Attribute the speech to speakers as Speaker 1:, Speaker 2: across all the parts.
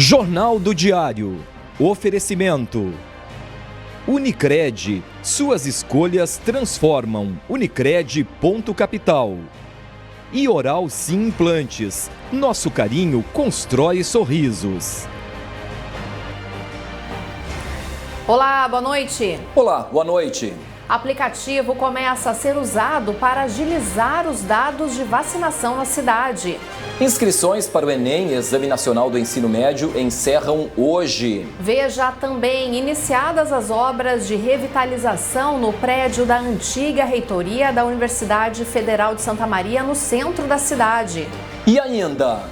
Speaker 1: Jornal do Diário. Oferecimento. Unicred. Suas escolhas transformam. Unicred.capital. E Oral Sim Implantes. Nosso carinho constrói sorrisos.
Speaker 2: Olá, boa noite.
Speaker 3: Olá, boa noite.
Speaker 2: Aplicativo começa a ser usado para agilizar os dados de vacinação na cidade.
Speaker 3: Inscrições para o Enem, Exame Nacional do Ensino Médio, encerram hoje.
Speaker 2: Veja também iniciadas as obras de revitalização no prédio da antiga reitoria da Universidade Federal de Santa Maria, no centro da cidade.
Speaker 3: E ainda...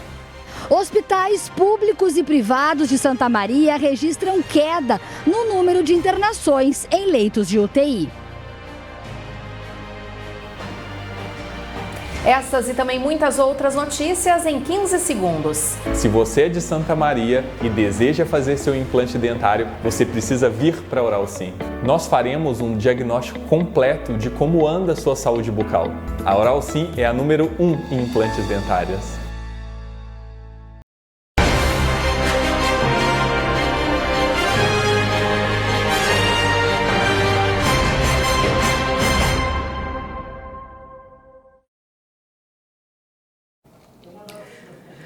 Speaker 4: Hospitais públicos e privados de Santa Maria registram queda no número de internações em leitos de UTI.
Speaker 2: Essas e também muitas outras notícias em 15 segundos.
Speaker 5: Se você é de Santa Maria e deseja fazer seu implante dentário, você precisa vir para a Oral Sim. Nós faremos um diagnóstico completo de como anda a sua saúde bucal. A Oral Sim é a número 1 em implantes dentários.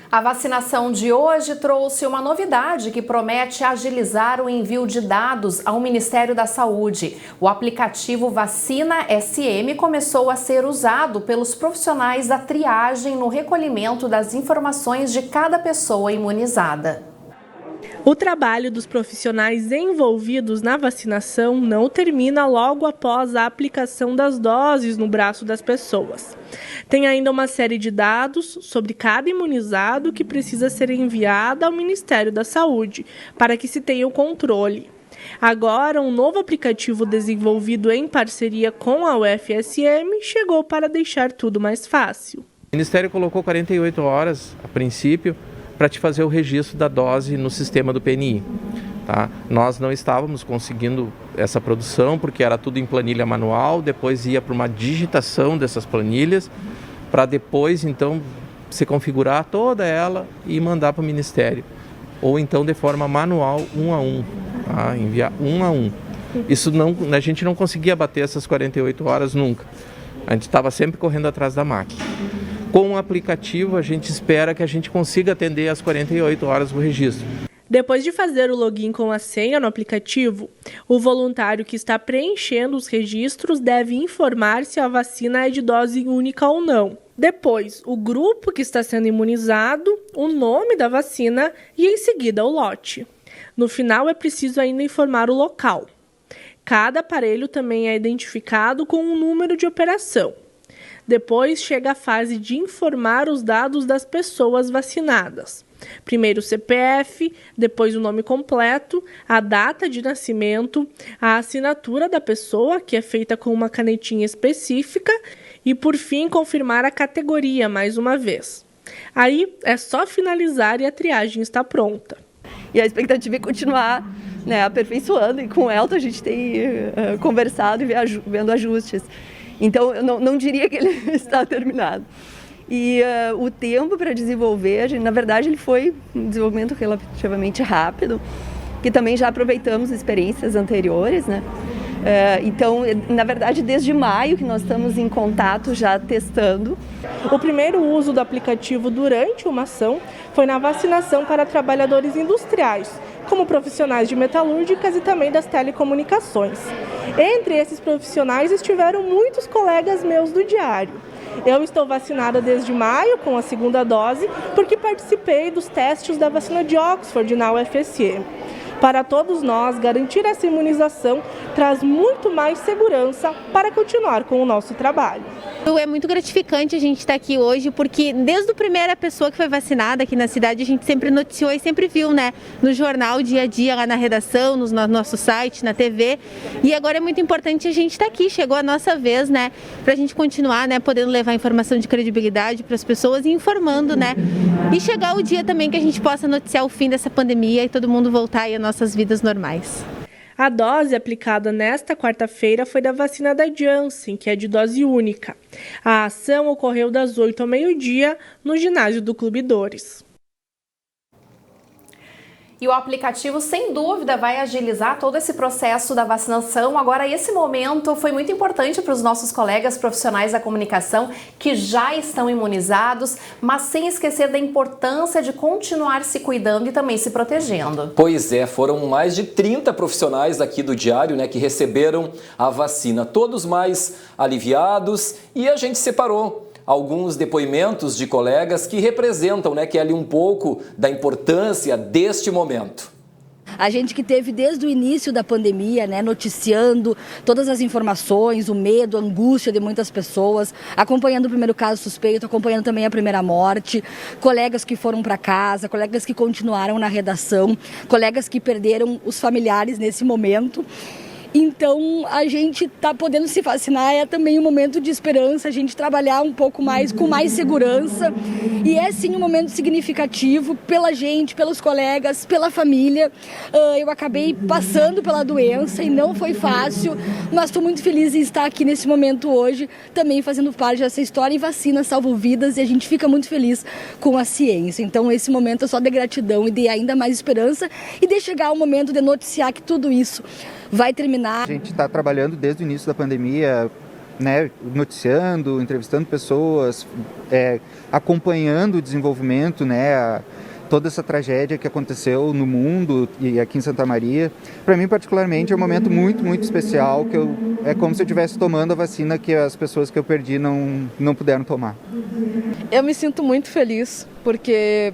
Speaker 2: A vacinação de hoje trouxe uma novidade que promete agilizar o envio de dados ao Ministério da Saúde. O aplicativo Vacina SM começou a ser usado pelos profissionais da triagem no recolhimento das informações de cada pessoa imunizada.
Speaker 6: O trabalho dos profissionais envolvidos na vacinação não termina logo após a aplicação das doses no braço das pessoas. Tem ainda uma série de dados sobre cada imunizado que precisa ser enviada ao Ministério da Saúde para que se tenha o controle. Agora, um novo aplicativo desenvolvido em parceria com a UFSM chegou para deixar tudo mais fácil.
Speaker 7: O Ministério colocou 48 horas, a princípio, para te fazer o registro da dose no sistema do PNI. Tá? Nós não estávamos conseguindo essa produção porque era tudo em planilha manual, depois ia para uma digitação dessas planilhas, para depois então se configurar toda ela e mandar para o Ministério. Ou então de forma manual, um a um, tá? Enviar um a um. Isso não, a gente não conseguia bater essas 48 horas nunca. A gente estava sempre correndo atrás da máquina. Com o aplicativo, a gente espera que a gente consiga atender às 48 horas do registro.
Speaker 6: Depois de fazer o login com a senha no aplicativo, o voluntário que está preenchendo os registros deve informar se a vacina é de dose única ou não. Depois, o grupo que está sendo imunizado, o nome da vacina e, em seguida, o lote. No final, é preciso ainda informar o local. Cada aparelho também é identificado com um número de operação. Depois chega a fase de informar os dados das pessoas vacinadas. Primeiro o CPF, depois o nome completo, a data de nascimento, a assinatura da pessoa, que é feita com uma canetinha específica, e por fim confirmar a categoria mais uma vez. Aí é só finalizar e a triagem está pronta.
Speaker 8: E a expectativa é continuar, aperfeiçoando, e com o Elton a gente tem conversado e vendo ajustes. Então, eu não diria que ele está terminado. E o tempo para desenvolver, na verdade, ele foi um desenvolvimento relativamente rápido, que também já aproveitamos experiências anteriores, né? Então, na verdade, desde maio que nós estamos em contato já testando.
Speaker 6: O primeiro uso do aplicativo durante uma ação foi na vacinação para trabalhadores industriais, como profissionais de metalúrgicas e também das telecomunicações. Entre esses profissionais estiveram muitos colegas meus do Diário. Eu estou vacinada desde maio com a segunda dose, porque participei dos testes da vacina de Oxford na UFSM. Para todos nós, garantir essa imunização traz muito mais segurança para continuar com o nosso trabalho.
Speaker 9: É muito gratificante a gente estar aqui hoje, porque desde a primeira pessoa que foi vacinada aqui na cidade, a gente sempre noticiou e sempre viu, no jornal, dia a dia, lá na redação, no nosso site, na TV. E agora é muito importante a gente estar aqui, chegou a nossa vez, para a gente continuar, podendo levar informação de credibilidade para as pessoas e informando, E chegar o dia também que a gente possa noticiar o fim dessa pandemia e todo mundo voltar aí às nossas vidas normais.
Speaker 6: A dose aplicada nesta quarta-feira foi da vacina da Janssen, que é de dose única. A ação ocorreu das 8 ao meio-dia no ginásio do Clube Dores.
Speaker 2: E o aplicativo, sem dúvida, vai agilizar todo esse processo da vacinação. Agora, esse momento foi muito importante para os nossos colegas profissionais da comunicação que já estão imunizados, mas sem esquecer da importância de continuar se cuidando e também se protegendo.
Speaker 3: Pois é, foram mais de 30 profissionais aqui do Diário, né, que receberam a vacina, todos mais aliviados, e a gente separou alguns depoimentos de colegas que representam, né, Kelly, um pouco da importância deste momento.
Speaker 4: A gente que teve desde o início da pandemia, né, noticiando todas as informações, o medo, a angústia de muitas pessoas, acompanhando o primeiro caso suspeito, acompanhando também a primeira morte, colegas que foram para casa, colegas que continuaram na redação, colegas que perderam os familiares nesse momento. Então, a gente está podendo se vacinar, é também um momento de esperança, a gente trabalhar um pouco mais, com mais segurança. E é sim um momento significativo pela gente, pelos colegas, pela família. Eu acabei passando pela doença e não foi fácil, mas estou muito feliz em estar aqui nesse momento hoje, também fazendo parte dessa história. E vacinas salvam vidas e a gente fica muito feliz com a ciência. Então, esse momento é só de gratidão e de ainda mais esperança e de chegar o momento de noticiar que tudo isso vai terminar.
Speaker 10: A gente está trabalhando desde o início da pandemia, né, noticiando, entrevistando pessoas, acompanhando o desenvolvimento, né, toda essa tragédia que aconteceu no mundo e aqui em Santa Maria. Para mim, particularmente, é um momento muito, muito especial, que é como se eu estivesse tomando a vacina que as pessoas que eu perdi não puderam tomar.
Speaker 11: Eu me sinto muito feliz, porque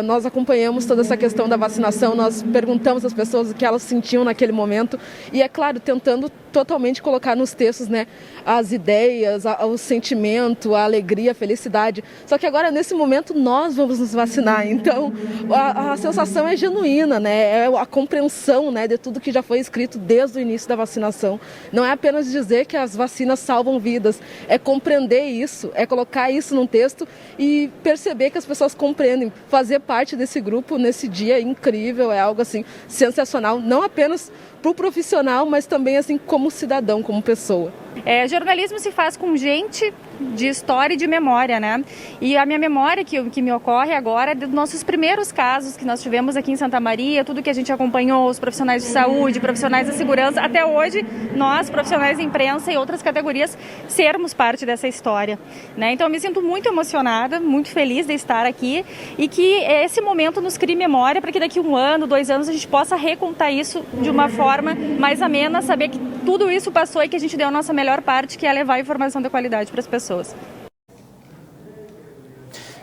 Speaker 11: nós acompanhamos toda essa questão da vacinação, nós perguntamos às pessoas o que elas sentiam naquele momento e, é claro, tentando totalmente colocar nos textos, né, as ideias, o sentimento, a alegria, a felicidade. Só que agora, nesse momento, nós vamos nos vacinar, então a sensação é genuína, né, é a compreensão, né, de tudo que já foi escrito desde o início da vacinação. Não é apenas dizer que as vacinas salvam vidas, é compreender isso, é colocar isso num texto e perceber que as pessoas compreendem. Fazer parte desse grupo nesse dia incrível, é algo assim sensacional, não apenas para o profissional, mas também assim como cidadão, como pessoa.
Speaker 12: Jornalismo se faz com gente de história e de memória, né? E a minha memória que me ocorre agora é dos nossos primeiros casos que nós tivemos aqui em Santa Maria, tudo que a gente acompanhou, os profissionais de saúde, profissionais da segurança, até hoje nós, profissionais da imprensa e outras categorias, sermos parte dessa história, né? Então eu me sinto muito emocionada, muito feliz de estar aqui e que esse momento nos crie memória para que daqui 1 ano, 2 anos a gente possa recontar isso de uma forma mais amena, saber que tudo isso passou e que a gente deu a nossa melhor parte, que é levar informação de qualidade para as pessoas.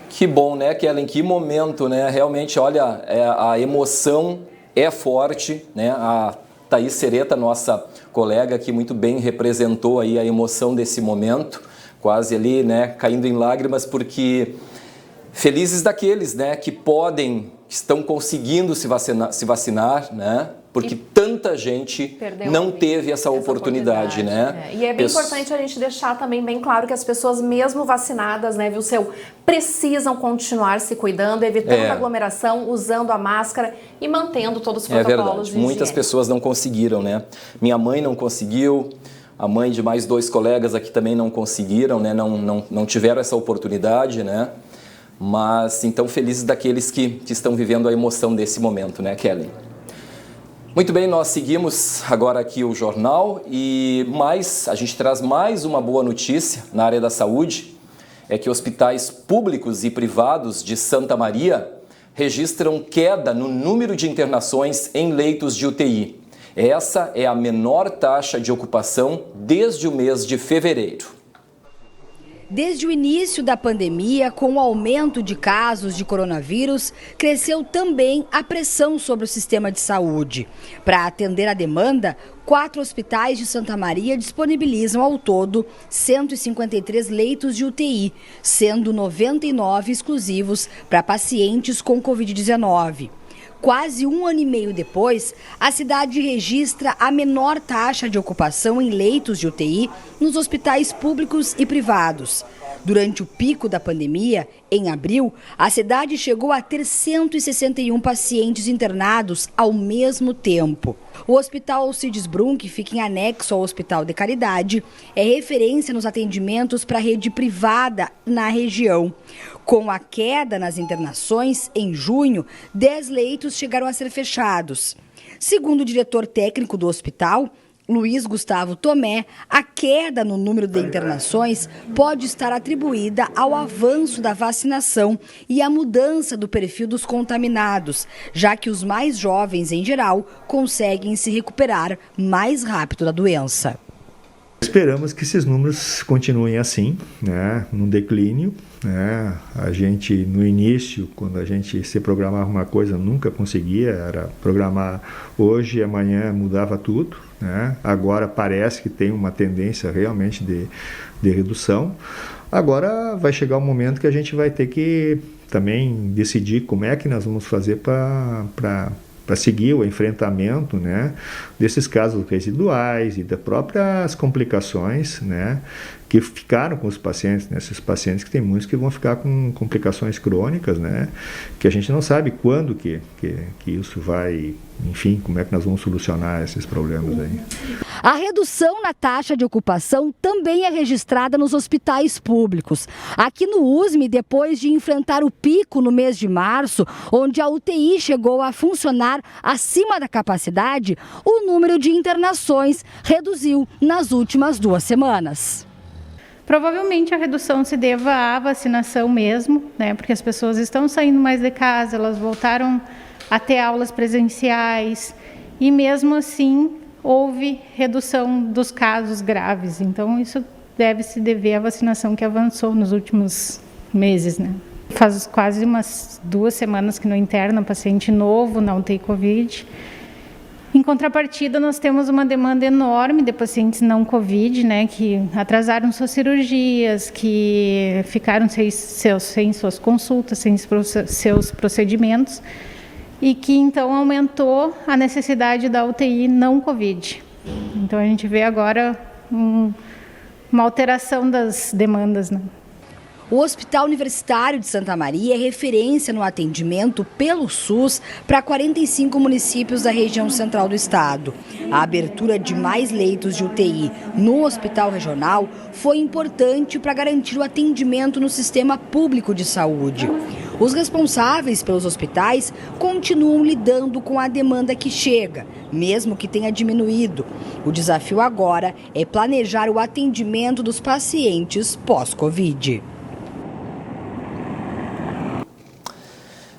Speaker 3: Que bom, né, Kellen? Que momento, né? Realmente, olha, a emoção é forte, né? A Thaís Sereta, nossa colega, que muito bem representou aí a emoção desse momento, quase ali, né, caindo em lágrimas, porque felizes daqueles, né, que estão conseguindo se vacinar, né? Porque tanta gente não teve essa oportunidade, né?
Speaker 2: E é bem importante a gente deixar também bem claro que as pessoas, mesmo vacinadas, né, precisam continuar se cuidando, evitando aglomeração, usando a máscara e mantendo todos os protocolos de higiene.
Speaker 3: Muitas pessoas não conseguiram, né? Minha mãe não conseguiu, a mãe de mais 2 colegas aqui também não conseguiram, né? Não tiveram essa oportunidade, né? Mas, então, felizes daqueles que estão vivendo a emoção desse momento, né, Kelly? Muito bem, nós seguimos agora aqui o jornal e a gente traz mais uma boa notícia na área da saúde, é que hospitais públicos e privados de Santa Maria registram queda no número de internações em leitos de UTI. Essa é a menor taxa de ocupação desde o mês de fevereiro.
Speaker 4: Desde o início da pandemia, com o aumento de casos de coronavírus, cresceu também a pressão sobre o sistema de saúde. Para atender a demanda, 4 hospitais de Santa Maria disponibilizam ao todo 153 leitos de UTI, sendo 99 exclusivos para pacientes com Covid-19. Quase 1 ano e meio depois, a cidade registra a menor taxa de ocupação em leitos de UTI nos hospitais públicos e privados. Durante o pico da pandemia, em abril, a cidade chegou a ter 161 pacientes internados ao mesmo tempo. O Hospital Alcides Brum, que fica em anexo ao Hospital de Caridade, é referência nos atendimentos para a rede privada na região. Com a queda nas internações, em junho, 10 leitos chegaram a ser fechados. Segundo o diretor técnico do hospital, Luiz Gustavo Tomé, a queda no número de internações pode estar atribuída ao avanço da vacinação e à mudança do perfil dos contaminados, já que os mais jovens, em geral, conseguem se recuperar mais rápido da doença.
Speaker 13: Esperamos que esses números continuem assim, né, no declínio. Né? A gente, no início, quando a gente se programava uma coisa, nunca conseguia, era programar hoje e amanhã mudava tudo. Né? Agora parece que tem uma tendência realmente de redução. Agora vai chegar um momento que a gente vai ter que também decidir como é que nós vamos fazer para seguir o enfrentamento, né, desses casos residuais e das próprias complicações, né, que ficaram com os pacientes, né, esses pacientes que tem muitos que vão ficar com complicações crônicas, né, que a gente não sabe quando que isso vai, enfim, como é que nós vamos solucionar esses problemas aí.
Speaker 4: A redução na taxa de ocupação também é registrada nos hospitais públicos. Aqui no USM, depois de enfrentar o pico no mês de março, onde a UTI chegou a funcionar acima da capacidade, o número de internações reduziu nas últimas 2 semanas.
Speaker 14: Provavelmente a redução se deva à vacinação mesmo, né? Porque as pessoas estão saindo mais de casa, elas voltaram a ter aulas presenciais e mesmo assim houve redução dos casos graves. Então isso deve se dever à vacinação que avançou nos últimos meses, né? Faz quase umas 2 semanas que não interna paciente novo na UTI Covid. Em contrapartida, nós temos uma demanda enorme de pacientes não Covid, né, que atrasaram suas cirurgias, que ficaram sem suas consultas, sem seus procedimentos, e que então aumentou a necessidade da UTI não Covid. Então a gente vê agora uma alteração das demandas, né?
Speaker 4: O Hospital Universitário de Santa Maria é referência no atendimento pelo SUS para 45 municípios da região central do estado. A abertura de mais leitos de UTI no hospital regional foi importante para garantir o atendimento no sistema público de saúde. Os responsáveis pelos hospitais continuam lidando com a demanda que chega, mesmo que tenha diminuído. O desafio agora é planejar o atendimento dos pacientes pós-Covid.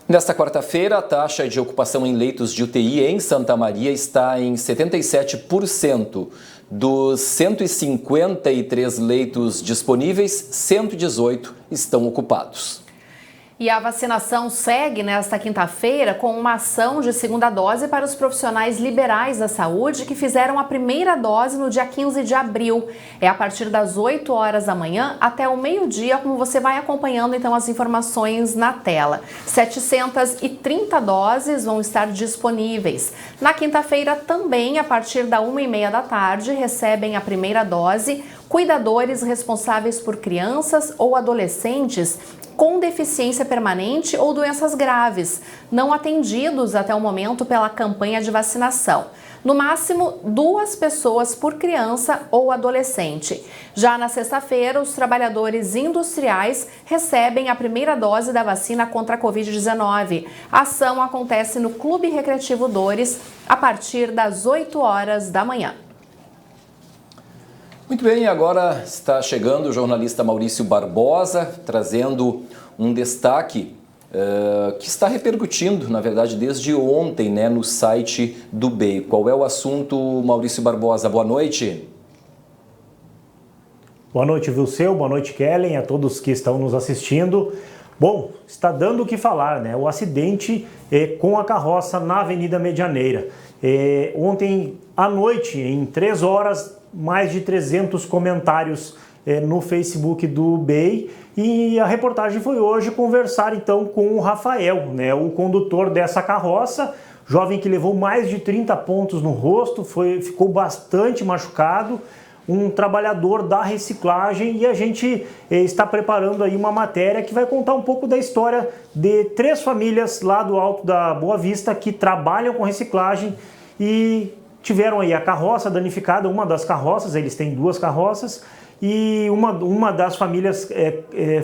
Speaker 3: Nesta quarta-feira, a taxa de ocupação em leitos de UTI em Santa Maria está em 77%. Dos 153 leitos disponíveis, 118 estão ocupados.
Speaker 2: E a vacinação segue nesta quinta-feira com uma ação de segunda dose para os profissionais liberais da saúde que fizeram a primeira dose no dia 15 de abril. É a partir das 8 horas da manhã até o meio-dia, como você vai acompanhando então as informações na tela. 730 doses vão estar disponíveis. Na quinta-feira também, a partir da 1h30 da tarde, recebem a primeira dose cuidadores responsáveis por crianças ou adolescentes com deficiência permanente ou doenças graves, não atendidos até o momento pela campanha de vacinação. No máximo, 2 pessoas por criança ou adolescente. Já na sexta-feira, os trabalhadores industriais recebem a primeira dose da vacina contra a Covid-19. A ação acontece no Clube Recreativo Dores a partir das 8 horas da manhã.
Speaker 3: Muito bem, agora está chegando o jornalista Maurício Barbosa, trazendo um destaque que está repercutindo, na verdade, desde ontem, né, no site do BEI. Qual é o assunto, Maurício Barbosa? Boa noite.
Speaker 15: Boa noite, Vilseu. Boa noite, Kellen, a todos que estão nos assistindo. Bom, está dando o que falar, né? O acidente com a carroça na Avenida Medianeira. Ontem à noite, em 3 horas, mais de 300 comentários no Facebook do BEI, e a reportagem foi hoje conversar então com o Rafael, né, o condutor dessa carroça, jovem que levou mais de 30 pontos no rosto, ficou bastante machucado. um trabalhador da reciclagem, e a gente está preparando aí uma matéria que vai contar um pouco da história de 3 famílias lá do Alto da Boa Vista que trabalham com reciclagem e tiveram aí a carroça danificada, uma das carroças, eles têm 2 carroças, e uma das famílias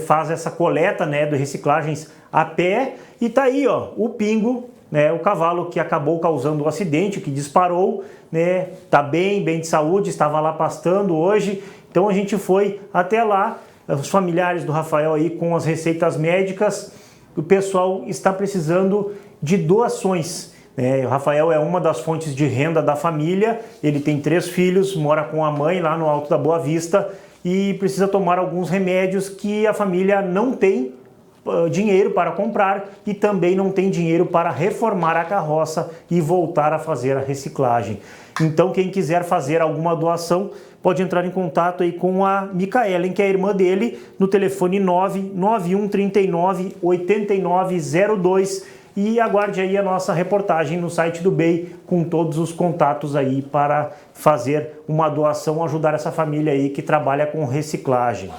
Speaker 15: faz essa coleta, né, de reciclagens a pé, e tá aí, ó, o Pingo, né, o cavalo que acabou causando o acidente, que disparou, né, tá bem de saúde, estava lá pastando hoje. Então a gente foi até lá, os familiares do Rafael aí com as receitas médicas. O pessoal está precisando de doações. O Rafael é uma das fontes de renda da família, ele tem 3 filhos, mora com a mãe lá no Alto da Boa Vista e precisa tomar alguns remédios que a família não tem dinheiro para comprar e também não tem dinheiro para reformar a carroça e voltar a fazer a reciclagem. Então quem quiser fazer alguma doação pode entrar em contato aí com a Micaelen, que é a irmã dele, no telefone 991 39 8902, e aguarde aí a nossa reportagem no site do BEI com todos os contatos aí para fazer uma doação, ajudar essa família aí que trabalha com reciclagem.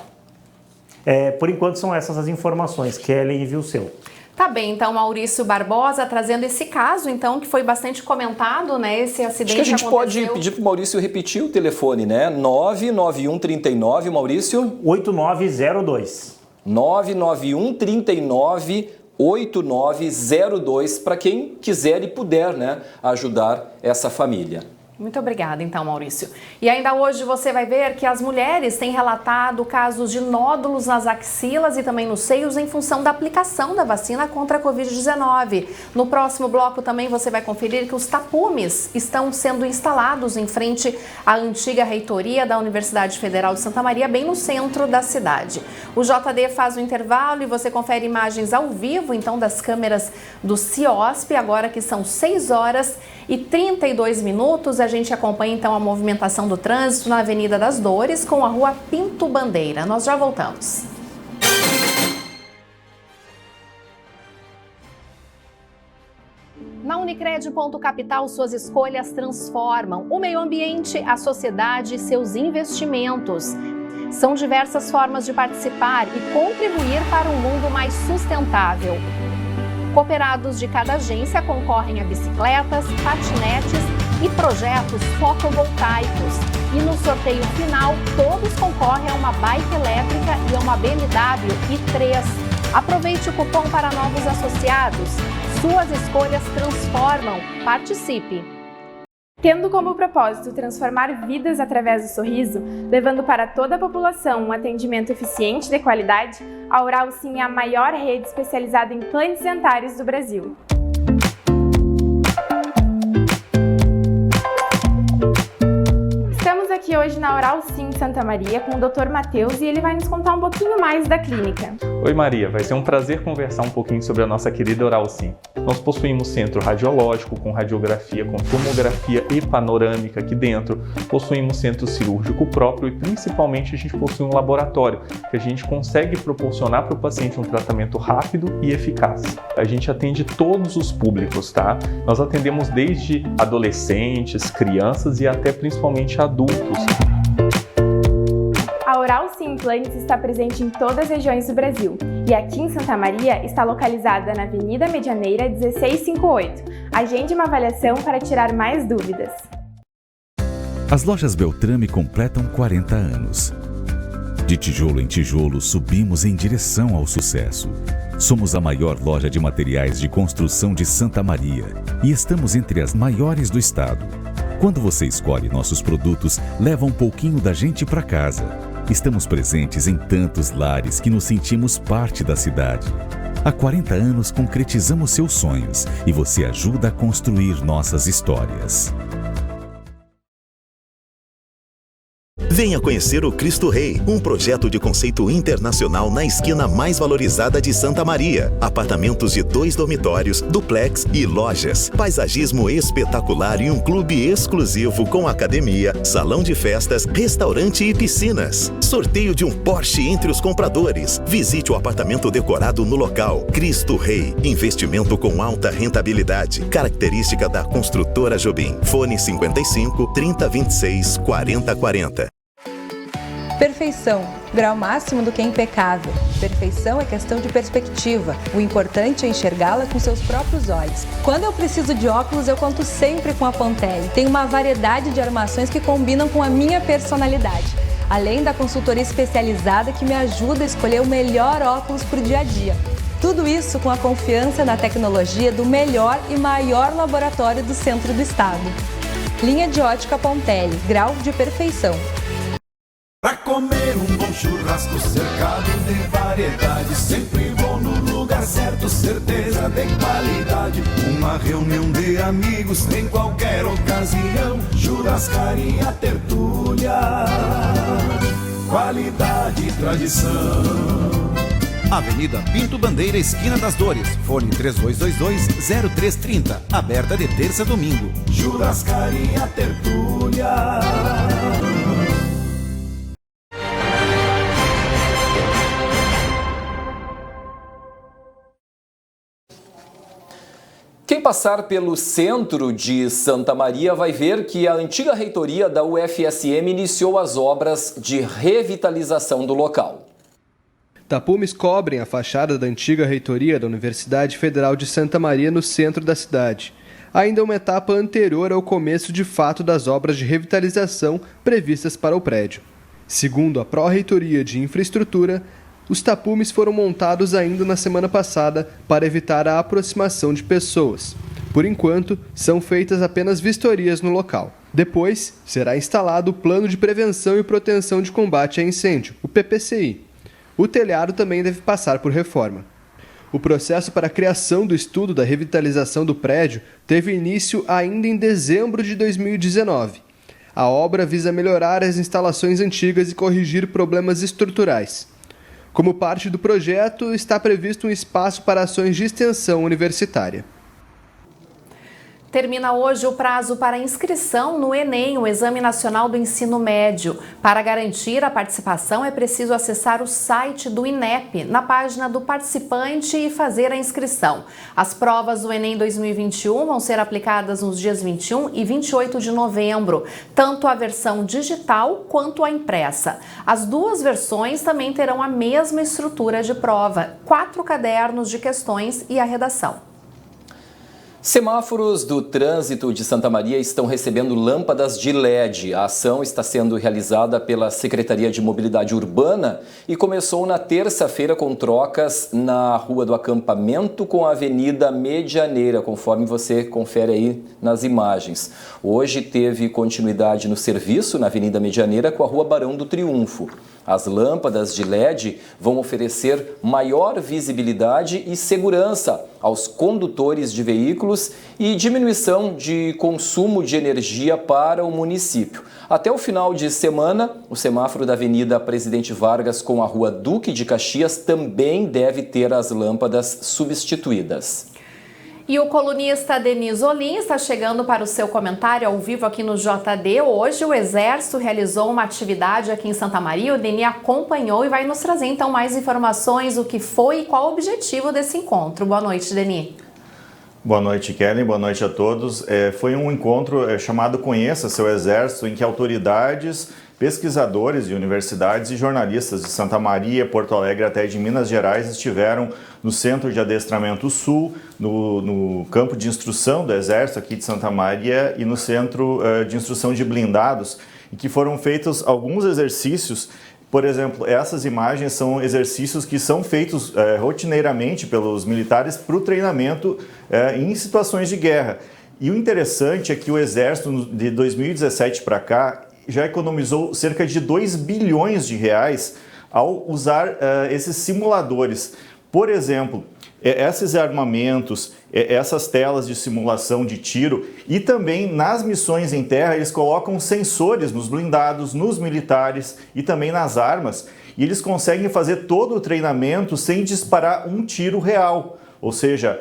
Speaker 15: Por enquanto são essas as informações. Kellen, envia o seu.
Speaker 2: Tá bem, então Maurício Barbosa trazendo esse caso, então, que foi bastante comentado, né? Esse acidente.
Speaker 3: Acho que a gente
Speaker 2: aconteceu...
Speaker 3: pode pedir para o Maurício repetir o telefone, né? 991 39, Maurício?
Speaker 15: 8902.
Speaker 3: 991 39 8902, para quem quiser e puder, né, ajudar essa família.
Speaker 2: Muito obrigada, então, Maurício. E ainda hoje você vai ver que as mulheres têm relatado casos de nódulos nas axilas e também nos seios em função da aplicação da vacina contra a Covid-19. No próximo bloco também você vai conferir que os tapumes estão sendo instalados em frente à antiga reitoria da Universidade Federal de Santa Maria, bem no centro da cidade. O JD faz o intervalo e você confere imagens ao vivo, então, das câmeras do CIOSP, agora que são 6h32. A gente acompanha então a movimentação do trânsito na Avenida das Dores com a Rua Pinto Bandeira. Nós já voltamos. Na Unicred Ponto Capital, suas escolhas transformam o meio ambiente, a sociedade e seus investimentos. São diversas formas de participar e contribuir para um mundo mais sustentável. Cooperados de cada agência concorrem a bicicletas, patinetes e projetos fotovoltaicos. E no sorteio final, todos concorrem a uma bike elétrica e a uma BMW i3. Aproveite o cupom para novos associados. Suas escolhas transformam. Participe!
Speaker 16: Tendo como propósito transformar vidas através do sorriso, levando para toda a população um atendimento eficiente e de qualidade, a Oral Sim é a maior rede especializada em implantes dentários do Brasil. Estamos aqui hoje na Oral Sim Santa Maria com o Dr. Matheus e ele vai nos contar um pouquinho mais da clínica.
Speaker 5: Oi Maria, vai ser um prazer conversar um pouquinho sobre a nossa querida Oral Sim. Nós possuímos centro radiológico com radiografia, com tomografia e panorâmica aqui dentro. Possuímos centro cirúrgico próprio e principalmente a gente possui um laboratório que a gente consegue proporcionar para o paciente um tratamento rápido e eficaz. A gente atende todos os públicos, tá? Nós atendemos desde adolescentes, crianças e até principalmente adultos.
Speaker 16: A Oral Sim Implantes está presente em todas as regiões do Brasil e aqui em Santa Maria está localizada na Avenida Medianeira 1658. Agende uma avaliação para tirar mais dúvidas.
Speaker 17: As lojas Beltrame completam 40 anos. De tijolo em tijolo, subimos em direção ao sucesso. Somos a maior loja de materiais de construção de Santa Maria e estamos entre as maiores do estado. Quando você escolhe nossos produtos, leva um pouquinho da gente para casa. Estamos presentes em tantos lares que nos sentimos parte da cidade. Há 40 anos concretizamos seus sonhos e você ajuda a construir nossas histórias.
Speaker 18: Venha conhecer o Cristo Rei, um projeto de conceito internacional na esquina mais valorizada de Santa Maria. Apartamentos de 2 dormitórios, duplex e lojas. Paisagismo espetacular e um clube exclusivo com academia, salão de festas, restaurante e piscinas. Sorteio de um Porsche entre os compradores. Visite o apartamento decorado no local. Cristo Rei, investimento com alta rentabilidade. Característica da construtora Jobim. Fone 55 30 26 40 40.
Speaker 19: Perfeição, grau máximo do que é impecável. Perfeição é questão de perspectiva. O importante é enxergá-la com seus próprios olhos. Quando eu preciso de óculos, eu conto sempre com a Pontelli. Tem uma variedade de armações que combinam com a minha personalidade. Além da consultoria especializada que me ajuda a escolher o melhor óculos para o dia a dia. Tudo isso com a confiança na tecnologia do melhor e maior laboratório do centro do estado. Linha de ótica Pontelli, grau de perfeição.
Speaker 20: Pra comer um bom churrasco cercado de variedade, sempre vou no lugar certo, certeza de qualidade. Uma reunião de amigos em qualquer ocasião, churrascaria Tertúlia, qualidade e tradição.
Speaker 21: Avenida Pinto Bandeira, esquina das Dores. Fone 3222-0330. Aberta de terça a domingo.
Speaker 20: Churrascaria Tertúlia.
Speaker 3: Quem passar pelo centro de Santa Maria vai ver que a antiga reitoria da UFSM iniciou as obras de revitalização do local.
Speaker 22: Tapumes cobrem a fachada da antiga reitoria da Universidade Federal de Santa Maria no centro da cidade. Ainda uma etapa anterior ao começo de fato das obras de revitalização previstas para o prédio. Segundo a Pró-Reitoria de Infraestrutura, os tapumes foram montados ainda na semana passada para evitar a aproximação de pessoas. Por enquanto, são feitas apenas vistorias no local. Depois, será instalado o Plano de Prevenção e Proteção de Combate a Incêndio, o PPCI. O telhado também deve passar por reforma. O processo para a criação do estudo da revitalização do prédio teve início ainda em dezembro de 2019. A obra visa melhorar as instalações antigas e corrigir problemas estruturais. Como parte do projeto, está previsto um espaço para ações de extensão universitária.
Speaker 2: Termina hoje o prazo para inscrição no Enem, o Exame Nacional do Ensino Médio. Para garantir a participação, é preciso acessar o site do INEP, na página do participante, e fazer a inscrição. As provas do Enem 2021 vão ser aplicadas nos dias 21 e 28 de novembro, tanto a versão digital quanto a impressa. As duas versões também terão a mesma estrutura de prova, 4 cadernos de questões e a redação.
Speaker 3: Semáforos do trânsito de Santa Maria estão recebendo lâmpadas de LED. A ação está sendo realizada pela Secretaria de Mobilidade Urbana e começou na terça-feira com trocas na Rua do Acampamento com a Avenida Medianeira, conforme você confere aí nas imagens. Hoje teve continuidade no serviço na Avenida Medianeira com a Rua Barão do Triunfo. As lâmpadas de LED vão oferecer maior visibilidade e segurança aos condutores de veículos e diminuição de consumo de energia para o município. Até o final de semana, o semáforo da Avenida Presidente Vargas com a Rua Duque de Caxias também deve ter as lâmpadas substituídas.
Speaker 2: E o colunista Denis Olim está chegando para o seu comentário ao vivo aqui no JD. Hoje o Exército realizou uma atividade aqui em Santa Maria. O Denis acompanhou e vai nos trazer então mais informações, o que foi e qual o objetivo desse encontro. Boa noite, Denis.
Speaker 23: Boa noite, Kelly. Boa noite a todos. Foi um encontro chamado Conheça Seu Exército, em que autoridades, pesquisadores de universidades e jornalistas de Santa Maria, Porto Alegre até de Minas Gerais estiveram no Centro de Adestramento Sul, no campo de instrução do Exército aqui de Santa Maria e no Centro de Instrução de Blindados, em que foram feitos alguns exercícios. Por exemplo, essas imagens são exercícios que são feitos rotineiramente pelos militares para o treinamento em situações de guerra. E o interessante é que o Exército, de 2017 para cá, já economizou cerca de 2 bilhões de reais ao usar esses simuladores. Por exemplo, esses armamentos, essas telas de simulação de tiro e também nas missões em terra eles colocam sensores nos blindados, nos militares e também nas armas, e eles conseguem fazer todo o treinamento sem disparar um tiro real, ou seja,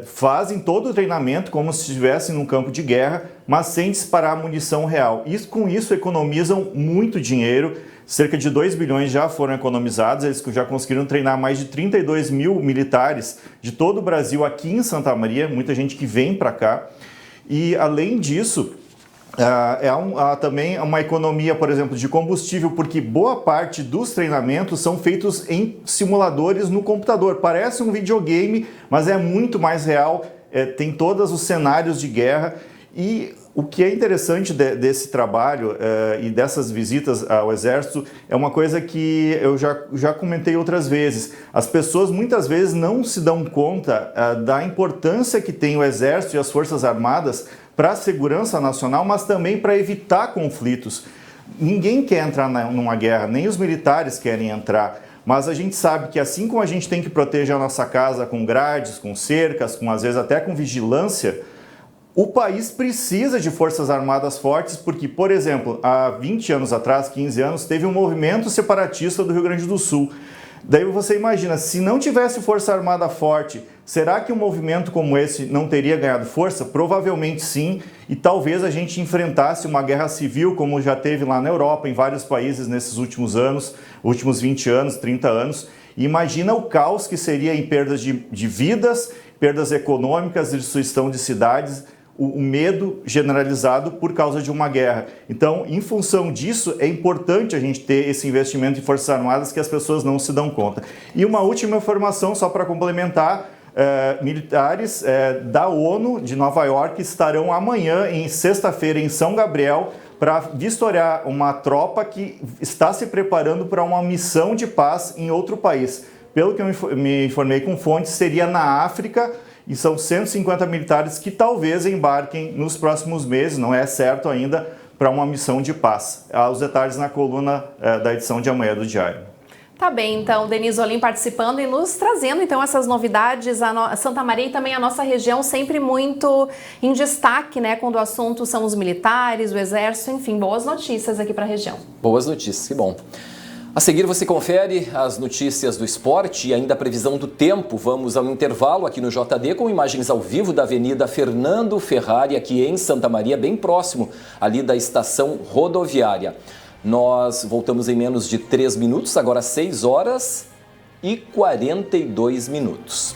Speaker 23: fazem todo o treinamento como se estivessem num campo de guerra, mas sem disparar munição real. E com isso economizam muito dinheiro. Cerca de 2 bilhões já foram economizados, eles já conseguiram treinar mais de 32 mil militares de todo o Brasil aqui em Santa Maria, muita gente que vem para cá. E além disso, Também uma economia, por exemplo, de combustível, porque boa parte dos treinamentos são feitos em simuladores no computador. Parece um videogame, mas é muito mais real, tem todos os cenários de guerra. E o que é interessante desse trabalho e dessas visitas ao Exército é uma coisa que eu já comentei outras vezes. As pessoas muitas vezes não se dão conta da importância que tem o Exército e as Forças Armadas para a segurança nacional, mas também para evitar conflitos. Ninguém quer entrar numa guerra, nem os militares querem entrar. Mas a gente sabe que assim como a gente tem que proteger a nossa casa com grades, com cercas, às vezes até com vigilância, o país precisa de forças armadas fortes porque, por exemplo, há 20 anos atrás, 15 anos, teve um movimento separatista do Rio Grande do Sul. Daí você imagina, se não tivesse força armada forte, será que um movimento como esse não teria ganhado força? Provavelmente sim, e talvez a gente enfrentasse uma guerra civil como já teve lá na Europa, em vários países nesses últimos anos, últimos 20 anos, 30 anos. E imagina o caos que seria em perdas de vidas, perdas econômicas, destruição de cidades, o medo generalizado por causa de uma guerra. Então, em função disso, é importante a gente ter esse investimento em Forças Armadas que as pessoas não se dão conta. E uma última informação, só para complementar, militares da ONU de Nova York estarão amanhã, em sexta-feira, em São Gabriel, para vistoriar uma tropa que está se preparando para uma missão de paz em outro país. Pelo que eu me informei com fontes, seria na África, e são 150 militares que talvez embarquem nos próximos meses, não é certo ainda, para uma missão de paz. Há os detalhes na coluna da edição de amanhã do Diário.
Speaker 2: Tá bem, então, Denise Olim participando e nos trazendo, então, essas novidades, a Santa Maria e também a nossa região sempre muito em destaque, né, quando o assunto são os militares, o Exército, enfim, boas notícias aqui para a região.
Speaker 3: Boas notícias, que bom. A seguir você confere as notícias do esporte e ainda a previsão do tempo. Vamos ao intervalo aqui no JD com imagens ao vivo da Avenida Fernando Ferrari, aqui em Santa Maria, bem próximo ali da estação rodoviária. Nós voltamos em menos de 3 minutos, agora 6 horas e 42 minutos.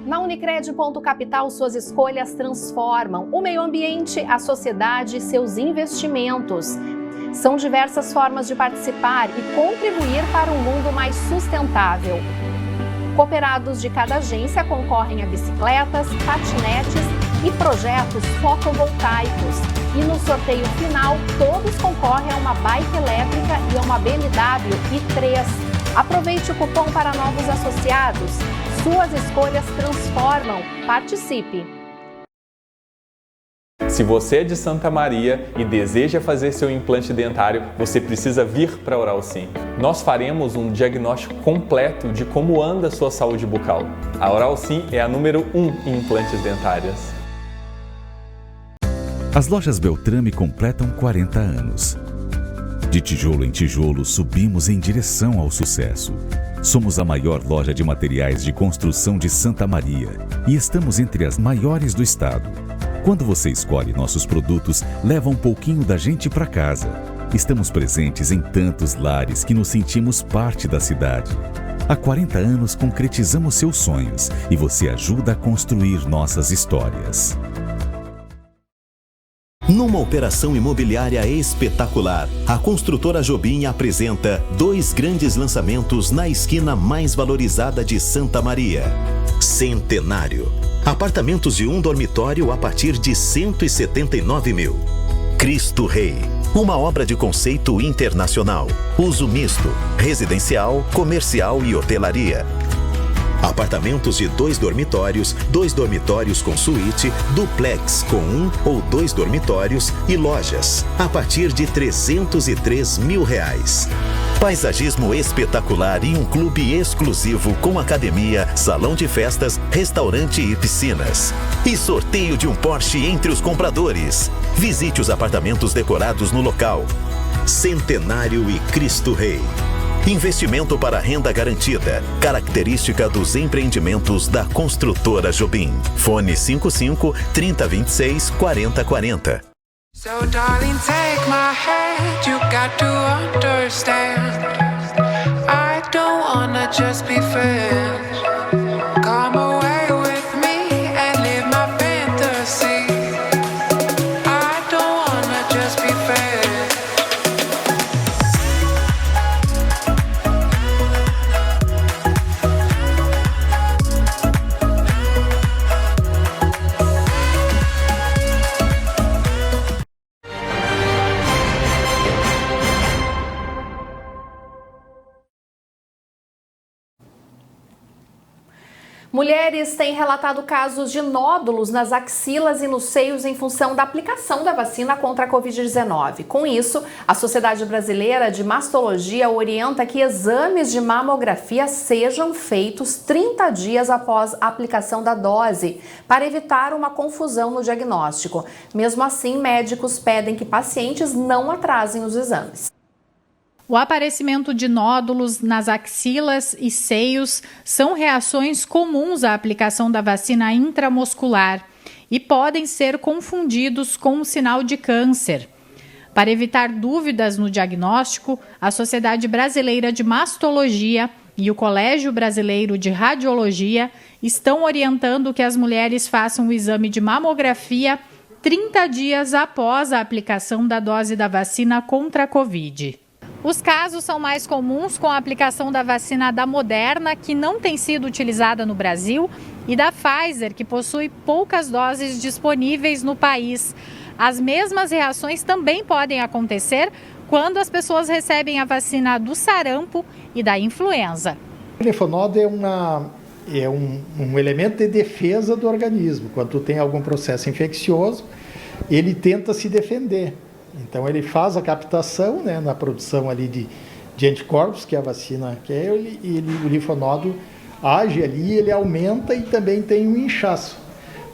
Speaker 2: Na Unicred Ponto Capital, suas escolhas transformam o meio ambiente, a sociedade e seus investimentos. São diversas formas de participar e contribuir para um mundo mais sustentável. Cooperados de cada agência concorrem a bicicletas, patinetes e projetos fotovoltaicos. E no sorteio final, todos concorrem a uma bike elétrica e a uma BMW i3. Aproveite o cupom para novos associados. Suas escolhas transformam. Participe!
Speaker 5: Se você é de Santa Maria e deseja fazer seu implante dentário, você precisa vir para a Oral Sim. Nós faremos um diagnóstico completo de como anda a sua saúde bucal. A Oral Sim é a número 1 em implantes dentários.
Speaker 17: As lojas Beltrame completam 40 anos. De tijolo em tijolo, subimos em direção ao sucesso. Somos a maior loja de materiais de construção de Santa Maria e estamos entre as maiores do estado. Quando você escolhe nossos produtos, leva um pouquinho da gente para casa. Estamos presentes em tantos lares que nos sentimos parte da cidade. Há 40 anos concretizamos seus sonhos e você ajuda a construir nossas histórias.
Speaker 18: Numa operação imobiliária espetacular, a construtora Jobim apresenta 2 grandes lançamentos na esquina mais valorizada de Santa Maria. Centenário. Apartamentos de 1 dormitório a partir de 179 mil. Cristo Rei. Uma obra de conceito internacional. Uso misto, residencial, comercial e hotelaria. Apartamentos de 2 dormitórios com suíte, duplex com 1 ou 2 dormitórios e lojas, a partir de R$303 mil. Paisagismo espetacular e um clube exclusivo com academia, salão de festas, restaurante e piscinas. E sorteio de um Porsche entre os compradores. Visite os apartamentos decorados no local. Centenário e Cristo Rei. Investimento para renda garantida. Característica dos empreendimentos da construtora Jobim. Fone 55 3026 4040.
Speaker 1: So darling, take my hand, you got to understand. I don't wanna just be friends.
Speaker 2: Mulheres têm relatado casos de nódulos nas axilas e nos seios em função da aplicação da vacina contra a Covid-19. Com isso, a Sociedade Brasileira de Mastologia orienta que exames de mamografia sejam feitos 30 dias após a aplicação da dose, para evitar uma confusão no diagnóstico. Mesmo assim, médicos pedem que pacientes não atrasem os exames.
Speaker 7: O aparecimento de nódulos nas axilas e seios são reações comuns à aplicação da vacina intramuscular e podem ser confundidos com um sinal de câncer. Para evitar dúvidas no diagnóstico, a Sociedade Brasileira de Mastologia e o Colégio Brasileiro de Radiologia estão orientando que as mulheres façam o exame de mamografia 30 dias após a aplicação da dose da vacina contra a Covid. Os casos são mais comuns com a aplicação da vacina da Moderna, que não tem sido utilizada no Brasil, e da Pfizer, que possui poucas doses disponíveis no país. As mesmas reações também podem acontecer quando as pessoas recebem a vacina do sarampo e da influenza.
Speaker 8: O linfonodo é um elemento de defesa do organismo. Quando tu tem algum processo infeccioso, ele tenta se defender. Então ele faz a captação, né, na produção ali de anticorpos, que a vacina quer, e o linfonodo age ali, ele aumenta e também tem um inchaço.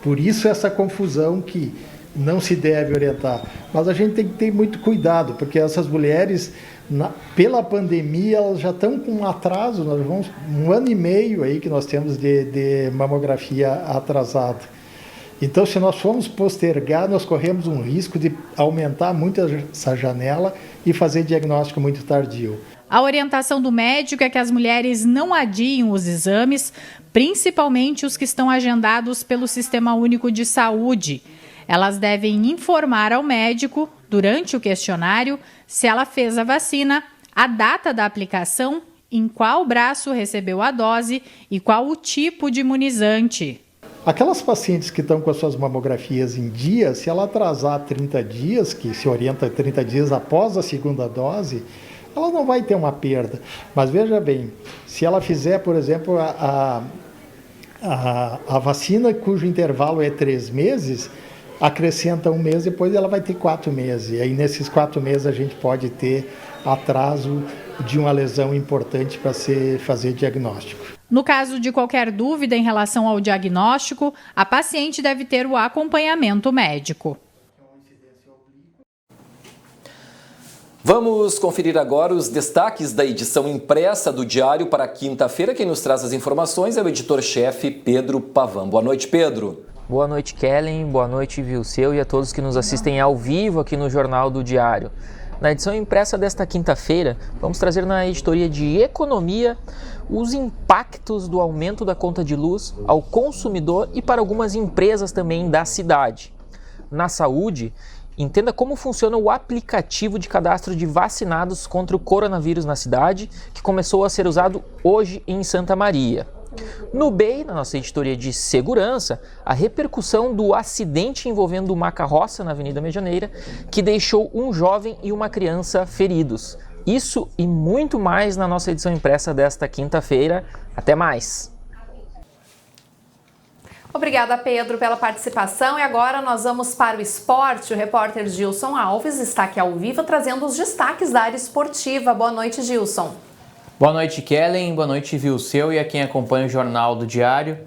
Speaker 8: Por isso essa confusão que não se deve orientar. Mas a gente tem que ter muito cuidado, porque essas mulheres, pela pandemia, elas já estão com um atraso. Nós vamos 1 ano e meio aí que nós temos de mamografia atrasada. Então, se nós formos postergar, nós corremos um risco de aumentar muito essa janela e fazer diagnóstico muito tardio.
Speaker 7: A orientação do médico é que as mulheres não adiem os exames, principalmente os que estão agendados pelo Sistema Único de Saúde. Elas devem informar ao médico, durante o questionário, se ela fez a vacina, a data da aplicação, em qual braço recebeu a dose e qual o tipo de imunizante.
Speaker 8: Aquelas pacientes que estão com as suas mamografias em dia, se ela atrasar 30 dias, que se orienta 30 dias após a segunda dose, ela não vai ter uma perda. Mas veja bem, se ela fizer, por exemplo, a vacina cujo intervalo é 3 meses, acrescenta 1 mês, depois ela vai ter 4 meses. E aí nesses 4 meses a gente pode ter atraso de uma lesão importante para se fazer diagnóstico.
Speaker 7: No caso de qualquer dúvida em relação ao diagnóstico, a paciente deve ter o acompanhamento médico.
Speaker 3: Vamos conferir agora os destaques da edição impressa do Diário para quinta-feira. Quem nos traz as informações é o editor-chefe Pedro Pavão. Boa noite, Pedro.
Speaker 9: Boa noite, Kellen. Boa noite, Vilseu, e a todos que nos assistem ao vivo aqui no Jornal do Diário. Na edição impressa desta quinta-feira, vamos trazer na editoria de Economia os impactos do aumento da conta de luz ao consumidor e para algumas empresas também da cidade. Na saúde, entenda como funciona o aplicativo de cadastro de vacinados contra o coronavírus na cidade, que começou a ser usado hoje em Santa Maria. No BEI, na nossa editoria de segurança, a repercussão do acidente envolvendo uma carroça na Avenida Medianeira, que deixou um jovem e uma criança feridos. Isso e muito mais na nossa edição impressa desta quinta-feira. Até mais!
Speaker 2: Obrigada, Pedro, pela participação. E agora nós vamos para o esporte. O repórter Gilson Alves está aqui ao vivo trazendo os destaques da área esportiva. Boa noite, Gilson.
Speaker 24: Boa noite, Kellen. Boa noite, Vilseu, e a quem acompanha o Jornal do Diário.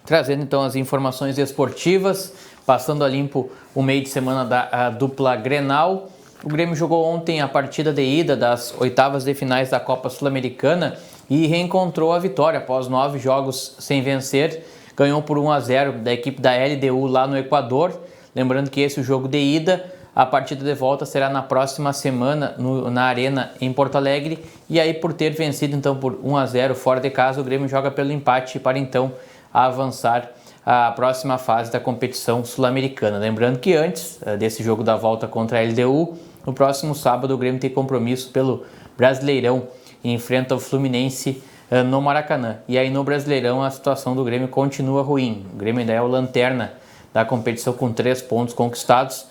Speaker 24: Trazendo então as informações esportivas, passando a limpo o meio de semana da dupla Grenal. O Grêmio jogou ontem a partida de ida das oitavas de finais da Copa Sul-Americana e reencontrou a vitória após 9 jogos sem vencer. Ganhou por 1-0 da equipe da LDU lá no Equador. Lembrando que esse é o jogo de ida. A partida de volta será na próxima semana na Arena em Porto Alegre. E aí, por ter vencido então por 1-0 fora de casa, o Grêmio joga pelo empate para então avançar à próxima fase da competição sul-americana. Lembrando que antes desse jogo da volta contra a LDU, no próximo sábado o Grêmio tem compromisso pelo Brasileirão e enfrenta o Fluminense no Maracanã. E aí no Brasileirão a situação do Grêmio continua ruim. O Grêmio ainda é o lanterna da competição com 3 pontos conquistados.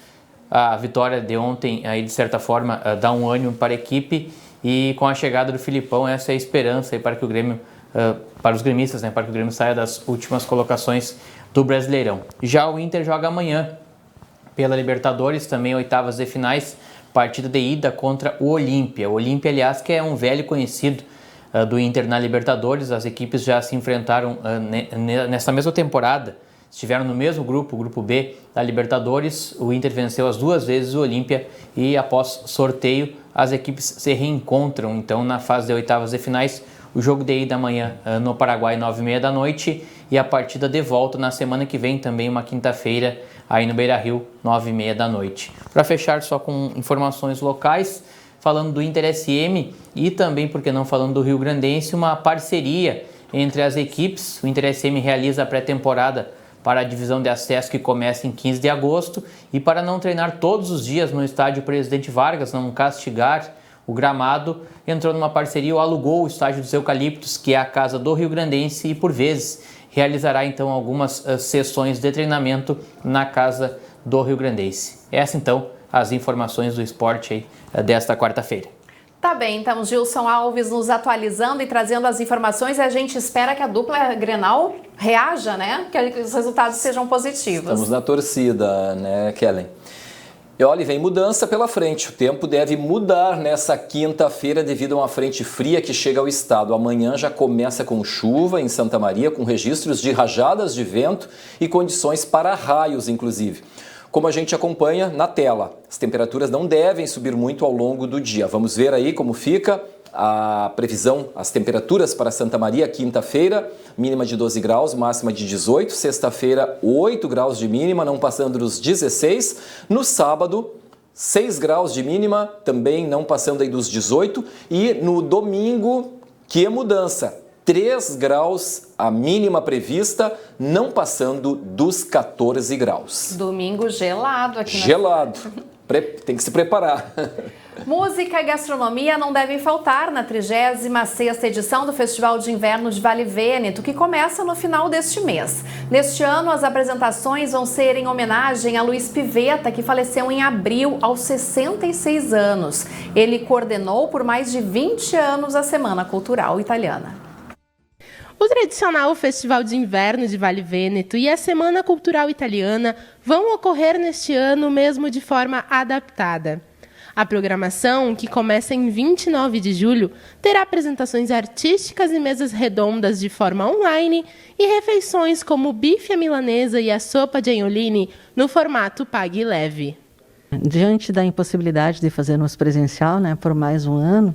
Speaker 24: A vitória de ontem, aí, de certa forma, dá um ânimo para a equipe, e com a chegada do Filipão, essa é a esperança aí para que o Grêmio para os gremistas, né, para que o Grêmio saia das últimas colocações do Brasileirão. Já o Inter joga amanhã pela Libertadores, também oitavas de finais, partida de ida contra o Olímpia. O Olímpia, aliás, que é um velho conhecido do Inter na Libertadores. As equipes já se enfrentaram nessa mesma temporada, estiveram no mesmo grupo, o grupo B da Libertadores. O Inter venceu as 2 vezes o Olímpia e após sorteio as equipes se reencontram então na fase de oitavas de finais. O jogo de ida amanhã no Paraguai, 9h30 da noite, e a partida de volta na semana que vem, também uma quinta-feira, aí no Beira-Rio, 9h30 da noite. Para fechar só com informações locais, falando do Inter SM e também, por que não, falando do Rio Grandense, uma parceria entre as equipes. O Inter SM realiza a pré-temporada para a divisão de acesso que começa em 15 de agosto e para não treinar todos os dias no estádio Presidente Vargas, não castigar o gramado, entrou numa parceria ou alugou o estádio dos Eucaliptos, que é a casa do Rio Grandense, e por vezes realizará então algumas sessões de treinamento na casa do Rio Grandense. Essas então as informações do esporte aí, desta quarta-feira.
Speaker 2: Tá bem, então Gilson Alves nos atualizando e trazendo as informações, e a gente espera que a dupla Grenal reaja, né? Que os resultados sejam positivos.
Speaker 3: Estamos na torcida, né, Kellen? E olha, vem mudança pela frente. O tempo deve mudar nessa quinta-feira devido a uma frente fria que chega ao estado. Amanhã já começa com chuva em Santa Maria, com registros de rajadas de vento e condições para raios, inclusive. Como a gente acompanha na tela, as temperaturas não devem subir muito ao longo do dia. Vamos ver aí como fica a previsão, as temperaturas para Santa Maria, quinta-feira, mínima de 12 graus, máxima de 18. Sexta-feira, 8 graus de mínima, não passando dos 16. No sábado, 6 graus de mínima, também não passando aí dos 18. E no domingo, que mudança, 3 graus a mínima prevista, não passando dos 14 graus.
Speaker 2: Domingo gelado aqui.
Speaker 3: Gelado. Tem que se preparar.
Speaker 2: Música e gastronomia não devem faltar na 36ª edição do Festival de Inverno de Vale Vêneto, que começa no final deste mês. Neste ano, as apresentações vão ser em homenagem a Luiz Pivetta, que faleceu em abril aos 66 anos. Ele coordenou por mais de 20 anos a Semana Cultural Italiana.
Speaker 6: O tradicional Festival de Inverno de Vale Vêneto e a Semana Cultural Italiana vão ocorrer neste ano mesmo de forma adaptada. A programação, que começa em 29 de julho, terá apresentações artísticas e mesas redondas de forma online e refeições como o bife à milanesa e a sopa de agnolini no formato Pague e Leve.
Speaker 10: Diante da impossibilidade de fazermos presencial, por mais um ano,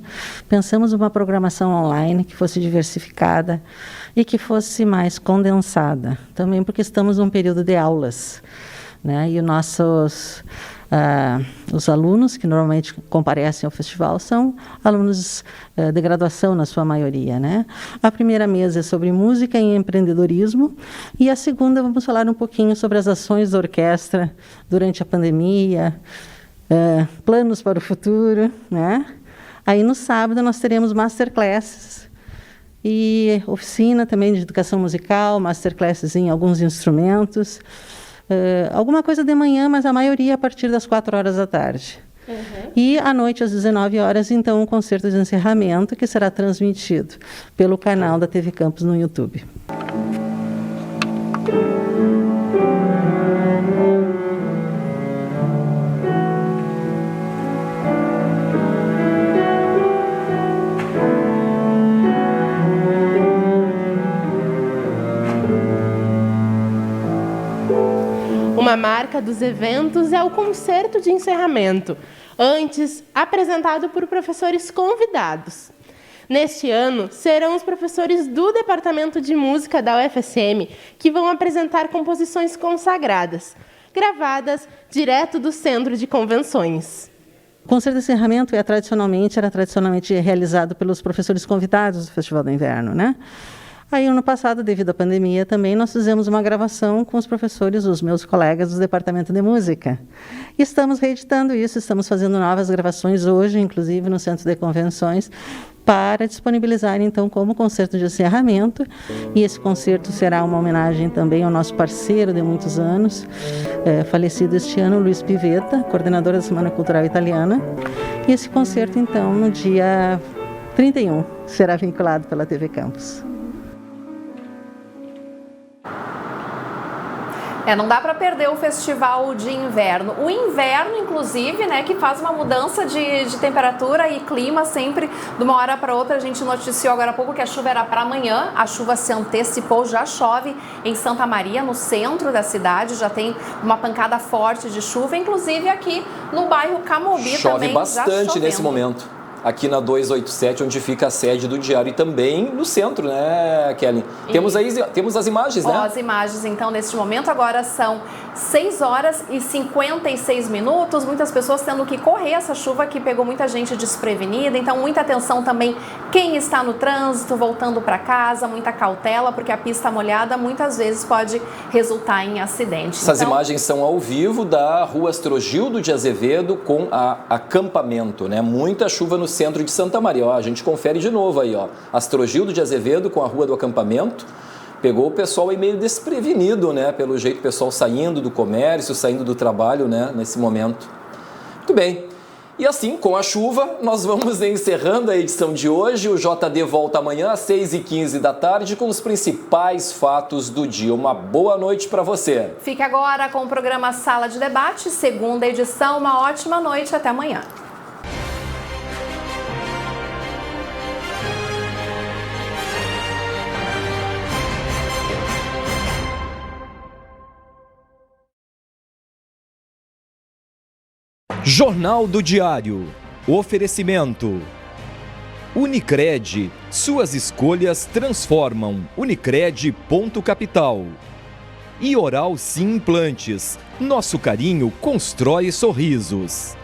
Speaker 10: pensamos uma programação online que fosse diversificada e que fosse mais condensada. Também porque estamos num período de aulas, e os alunos que normalmente comparecem ao festival são alunos de graduação, na sua maioria. A primeira mesa é sobre música e empreendedorismo, e a segunda vamos falar um pouquinho sobre as ações da orquestra durante a pandemia, planos para o futuro. Aí no sábado nós teremos masterclasses e oficina também de educação musical, masterclasses em alguns instrumentos. Alguma coisa de manhã, mas a maioria a partir das 4 horas da tarde. E à noite, às 19 horas, então, um concerto de encerramento que será transmitido pelo canal da TV Campus no YouTube.
Speaker 6: Uma marca dos eventos é o concerto de encerramento, antes apresentado por professores convidados. Neste ano, serão os professores do Departamento de Música da UFSM que vão apresentar composições consagradas, gravadas direto do Centro de Convenções.
Speaker 10: O concerto de encerramento era tradicionalmente realizado pelos professores convidados do Festival do Inverno, Aí, ano passado, devido à pandemia, também nós fizemos uma gravação com os professores, os meus colegas do Departamento de Música. E estamos reeditando isso, estamos fazendo novas gravações hoje, inclusive no Centro de Convenções, para disponibilizar, então, como concerto de encerramento. E esse concerto será uma homenagem também ao nosso parceiro de muitos anos, falecido este ano, Luiz Pivetta, coordenador da Semana Cultural Italiana. E esse concerto, então, no dia 31, será vinculado pela TV Campus.
Speaker 2: Não dá para perder o festival de inverno. O inverno, inclusive, né, que faz uma mudança de temperatura e clima sempre de uma hora para outra. A gente noticiou agora há pouco que a chuva era para amanhã. A chuva se antecipou, já chove em Santa Maria, no centro da cidade. Já tem uma pancada forte de chuva, inclusive aqui no bairro Camobi
Speaker 3: chove
Speaker 2: também.
Speaker 3: Bastante nesse momento. Aqui na 287, onde fica a sede do Diário, e também no centro, né, Kelly? Temos as imagens, né?
Speaker 2: As imagens, então, neste momento, agora são 6 horas e 56 minutos. Muitas pessoas tendo que correr, essa chuva que pegou muita gente desprevenida. Então, muita atenção também quem está no trânsito, voltando para casa, muita cautela, porque a pista molhada muitas vezes pode resultar em acidente.
Speaker 3: Essas imagens são ao vivo da rua Astrogildo de Azevedo com acampamento, né? Muita chuva no centro de Santa Maria. Ó, a gente confere de novo aí, ó. Astrogildo de Azevedo com a rua do acampamento. Pegou o pessoal aí meio desprevenido, né? Pelo jeito, o pessoal saindo do comércio, saindo do trabalho, né? Nesse momento. Muito bem. E assim, com a chuva, nós vamos encerrando a edição de hoje. O JD volta amanhã às 6h15 da tarde com os principais fatos do dia. Uma boa noite para você.
Speaker 2: Fique agora com o programa Sala de Debate, segunda edição. Uma ótima noite. Até amanhã.
Speaker 11: Jornal do Diário. Oferecimento. Unicred. Suas escolhas transformam. Unicred.capital. E Oral Sim Implantes. Nosso carinho constrói sorrisos.